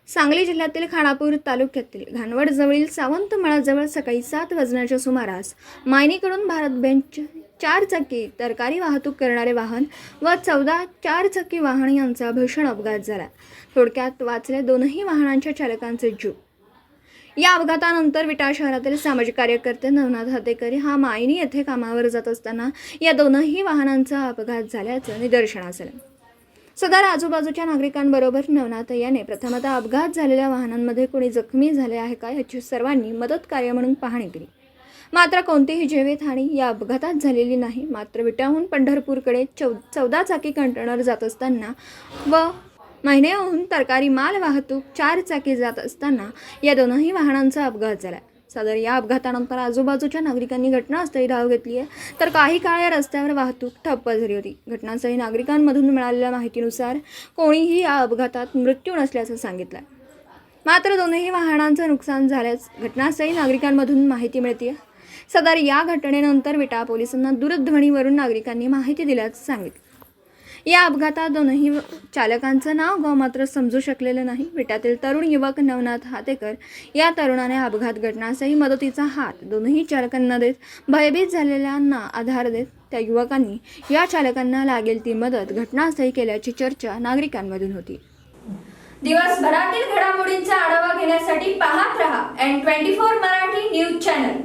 सांगली जिल्ह्यातील खानापूर तालुक्यातील घाणवडजवळील सावंतमळाजवळ सकाळी 7 वाजण्याच्या सुमारास मायनीकडून भारत बेंच 4 चाकी तरकारी वाहतूक करणारे वाहन व 14 4 चाकी वाहन यांचा भीषण अपघात झाला। थोडक्यात वाचले दोनही वाहनांच्या चालकांचे जीव। या अपघातानंतर विटा शहरातील सामाजिक कार्यकर्ते नवनाथ हातेकरी हा मायनी येथे कामावर जात असताना या दोनही वाहनांचा अपघात झाल्याचं निदर्शनास आलं। सदर आजूबाजूच्या नागरिकांबरोबर नवनाथ याने प्रथमतः अपघात झालेल्या वाहनांमध्ये कोणी जखमी झाले आहे का याची सर्वांनी मदत कार्य म्हणून पाहणी केली। मात्र कोणतीही जीवितहानी या अपघातात झालेली नाही। मात्र विट्याहून पंढरपूरकडे 14 चाकी कंटेनर जात असताना व महिन्याहून तरकारी माल वाहतूक 4 चाकी जात असताना या दोनही वाहनांचा अपघात झाला। सदर या अपघातानंतर आजूबाजूच्या नागरिकांनी घटनास्थळी धाव घेतली आहे, तर काही काळ या रस्त्यावर वाहतूक ठप्प झाली होती। घटनास्थळी नागरिकांमधून मिळालेल्या माहितीनुसार कोणीही या अपघातात मृत्यू नसल्याचं सांगितलं। मात्र दोनही वाहनांचं नुकसान झाल्यास घटनास्थळी नागरिकांमधून माहिती मिळते। सदर या घटनेनंतर विटा पोलिसांना दूरध्वनीवरून नागरिकांनी माहिती दिल्याचं सांगितलं। या अपघातात दोनही चालकांचं नाव गाव मात्र समजू शकलेलं नाही। विट्यातील तरुण युवक नवनाथ हातेकर या तरुणाने अपघात घटनास्थळी मदतीचा हात दोनही चालकांना देत भयभीत झालेल्यांना आधार देत त्या युवकांनी या चालकांना लागेल ती मदत घटनास्थळी केल्याची चर्चा नागरिकांमधून होती। दिवसभरातील घडामोडींचा आढावा घेण्यासाठी पाहत रहा N24 मराठी न्यूज चॅनल।